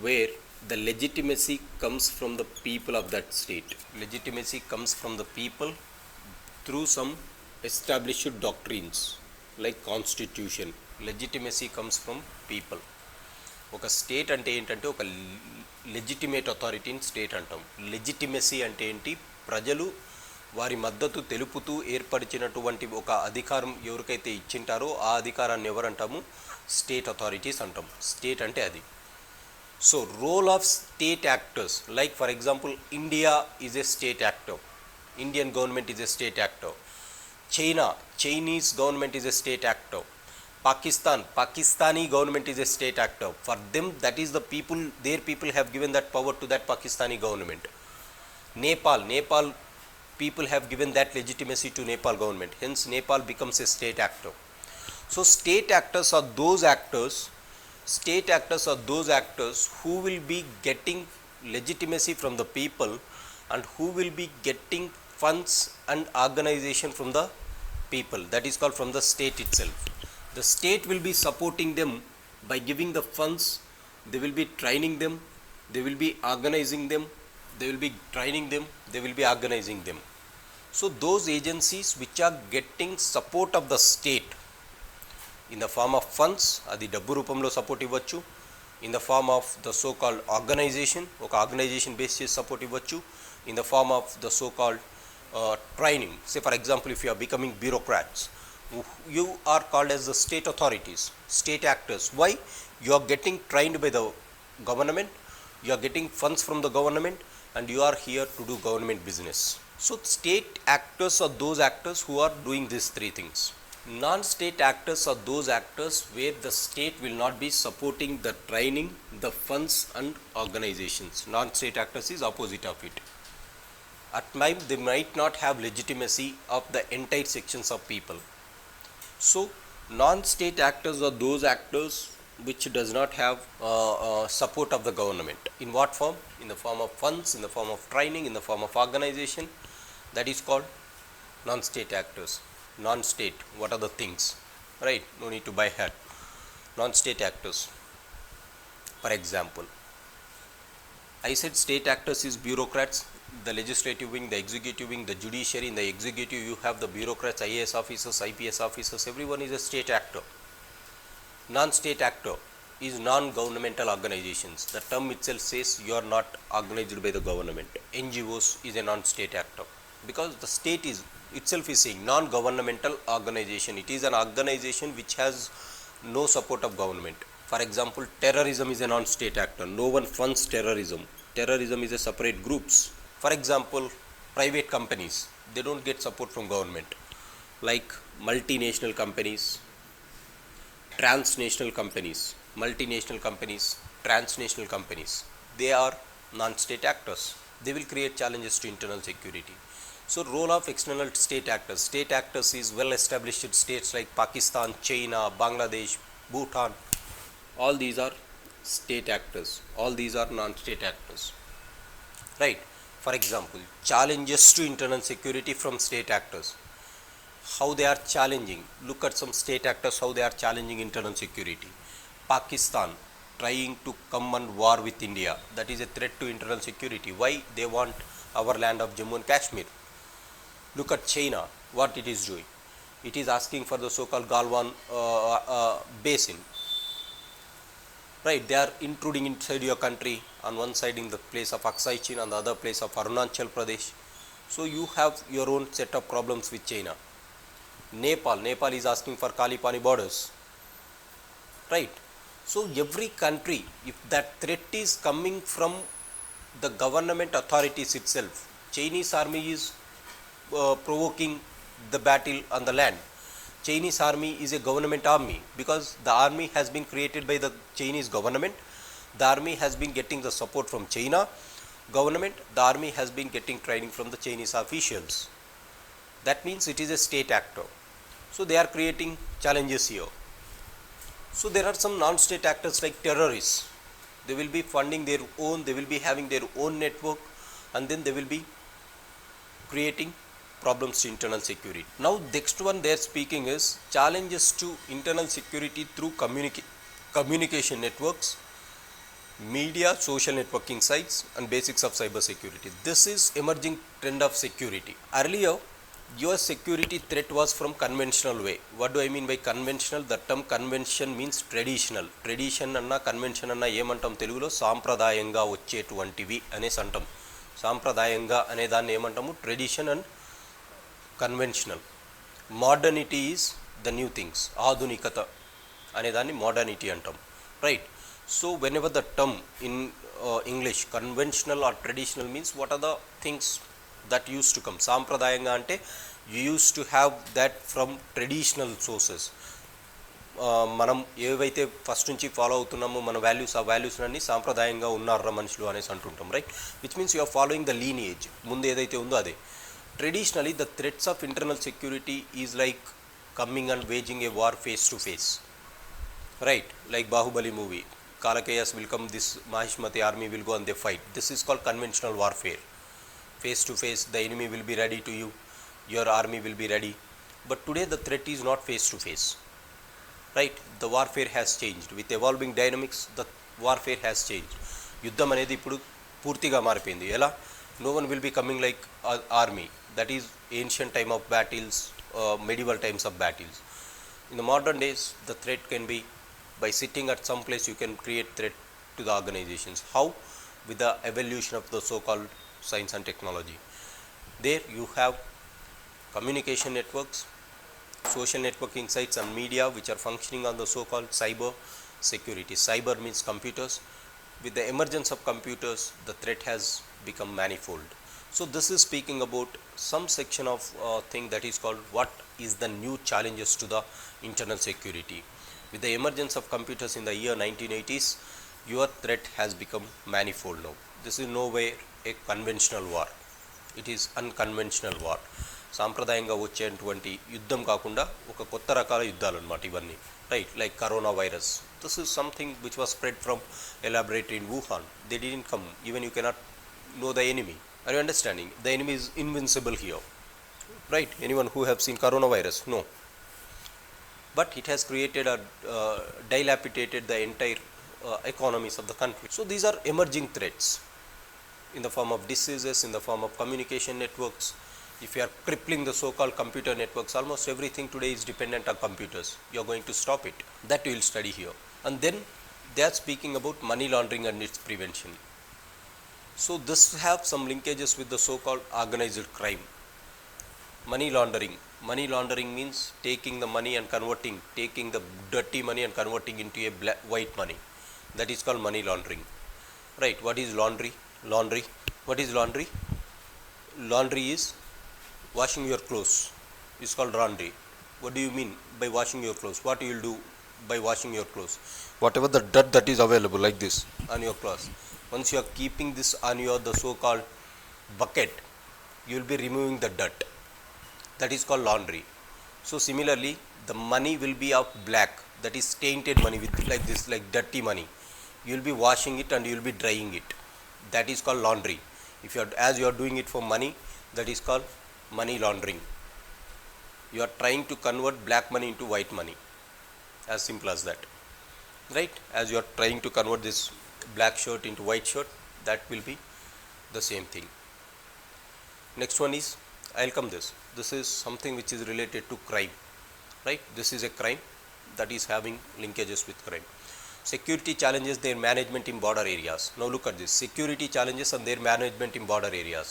where the legitimacy comes from the people of that state. Legitimacy comes from the people through some established doctrines like constitution. Legitimacy comes from people. ఒక state అంటే ఏంటంటే ఒక legitimate అథారిటీని state అంటాం. Legitimacy అంటే ఏంటి? ప్రజలు వారి మద్దతు తెలుపుతూ ఏర్పరిచినటువంటి ఒక అధికారం ఎవరికైతే ఇచ్చింటారో ఆ అధికారాన్ని ఎవరంటాము? స్టేట్ అథారిటీస్ అంటాం. స్టేట్ అంటే అది. So role of state actors, like for example India is a state actor, Indian government is a state actor. Chinese government is a state actor. Pakistani government is a state actor. For them, that is the people, their people have given that power to that Pakistani government. Nepal people have given that legitimacy to Nepal government. Hence, Nepal becomes a state actor. So, state actors are those actors who will be getting legitimacy from the people and who will be getting funds and organization from the people. That is called from the state itself. The state will be supporting them by giving the funds. They will be training them, they will be organizing them, they will be training them, they will be organizing them. So those agencies which are getting support of the state in the form of funds, adi dabbu rupamlo support ivvachu, in the form of the so called organization, oka organization based chesi support ivvachu, in the form of the so called training. Say for example, if you are becoming bureaucrats, you are called as the state authorities, state actors. Why? You are getting trained by the government, you are getting funds from the government, and you are here to do government business. So state actors are those actors who are doing these three things. Non-state actors are those actors where the state will not be supporting the training, the funds and organizations. Non-state actors is opposite of it. At times they might not have legitimacy of the entire sections of people. So non-state actors are those actors which does not have support of the government. In what form? In the form of funds, in the form of training, in the form of organization. That is called non-state actors. Non-state, what are the things? Right, no need to buy hat. Non-state actors, for example, I said state actors is bureaucrats, the legislative wing, the executive wing, the judiciary. In the executive you have the bureaucrats, IAS officers, IPS officers, everyone is a state actor. Non-state actor is non-governmental organizations. The term itself says you are not organized by the government. NGOs is a non-state actor because the state is itself is saying non-governmental organization. It is an organization which has no support of government. For example, terrorism is a non-state actor. No one funds terrorism. Terrorism is a separate groups. For example, private companies, they don't get support from government, like multinational companies, transnational companies, multinational companies, transnational companies. They are non-state actors. They will create challenges to internal security. So role of external state actors. State actors is well established states like Pakistan, China, Bangladesh, Bhutan. All these are state actors. All these are non-state actors. Right. For example, challenges to internal security from state actors. How they are challenging. Look at some state actors, how they are challenging internal security. Pakistan trying to come and war with India. That is a threat to internal security. Why? They want our land of Jammu and Kashmir. Look at China, what it is doing. It is asking for the so-called Galwan basin. Right, they are intruding inside your country, on one side in the place of Aksai Chin, on the other place of Arunachal Pradesh. So you have your own set of problems with China. Nepal is asking for Kalipani borders. Right. So every country, if that threat is coming from the government authorities itself, Chinese army is provoking the battle on the land. Chinese army is a government army because the army has been created by the Chinese government. The army has been getting the support from China government. The army has been getting training from the Chinese officials. That means it is a state actor. So they are creating challenges here. So there are some non-state actors like terrorists. They will be funding their own, they will be having their own network, and then they will be creating problems to internal security. Now next one they are speaking is challenges to internal security through communication networks media, social networking sites, and basics of cyber security. This is emerging trend of security. Earlier, your security threat was from conventional way. What do I mean by conventional? The term convention means traditional. Tradition anna convention anna ఏమంటాం తెలుగులో సాంప్రదాయంగా వచ్చేటువంటివి అనేసి అంటాం. సాంప్రదాయంగా అనే దాన్ని ఏమంటాము tradition and conventional. Modernity is the new things. ఆధునికత అనేదాన్ని మోడర్నిటీ అంటాం, right? So whenever the term in English conventional or traditional means what are the things that used to come. సాంప్రదాయంగా అంటే you used to have that from traditional sources. మనం ఏవైతే first నుంచి follow అవుతున్నామో మన values, ఆ values అన్ని సాంప్రదాయంగా ఉన్నారా మనుషులు అనేసి అంటుంటాం, right? Which means you are following the lineage. ముందు ఏదైతే ఉందో అదే. Traditionally the threats of internal security is like coming and waging a war face to face, right? Like Baahubali movie, Kalakayas will come, this Mahishmati army will go and they fight. This is called conventional warfare. Face to face, the enemy will be ready to you, your army will be ready. But today the threat is not face to face, right? The warfare has changed. With evolving dynamics, the warfare has changed. యుద్ధం అనేది ఇప్పుడు పూర్తిగా మారిపోయింది. ఎలా? No one will be coming like army. That is ancient time of battles, medieval times of battles. In the modern days, the threat can be by sitting at some place. You can create threat to the organizations. How? With the evolution of the so-called science and technology. There you have communication networks, social networking sites and media which are functioning on the so-called cyber security. Cyber means computers. With the emergence of computers, the threat has become manifold. So this is speaking about some section of thing that is called what is the new challenges to the internal security. With the emergence of computers in the year 1980s, your threat has become manifold now. This is nowhere a conventional war. It is unconventional war. సాంప్రదాయంగా వచ్చేటువంటి యుద్ధం కాకుండా ఒక కొత్త రకాల యుద్ధాలు అన్నమాట ఇవన్నీ, right? Like corona virus. This is something which was spread from a laboratory in Wuhan. They didn't come. Even you cannot know the enemy. Are you understanding? The enemy is invincible here, right? Anyone who have seen coronavirus? No. But it has created a dilapidated the entire economies of the country. So these are emerging threats in the form of diseases, in the form of communication networks. If you are crippling the so-called computer networks, almost everything today is dependent on computers. You are going to stop it. That we will study here. And then they are speaking about money laundering and its prevention. So this have some linkages with the so-called organized crime. Money laundering. Money laundering means taking the money and taking the dirty money and converting into a white money. That is called money laundering, right? What is laundry? What is laundry? Laundry is washing your clothes. It's called laundry. What do you mean by washing your clothes? What you will do by washing your clothes? Whatever the dirt that is available like this on your clothes, once you are keeping this on your the so-called bucket, you will be removing the dirt. That is called laundry. So similarly, the money will be of black, that is tainted money with like this, like dirty money. You will be washing it and you will be drying it. That is called laundry. If you are, as you are doing it for money, that is called money laundering. You are trying to convert black money into white money. As simple as that, right? As you are trying to convert this black shirt into white shirt, that will be the same thing. Next one is, I'll come this. This is something which is related to crime, right? This is a crime that is having linkages with crime. Security challenges, their management in border areas. Now look at this. Security challenges and their management in border areas.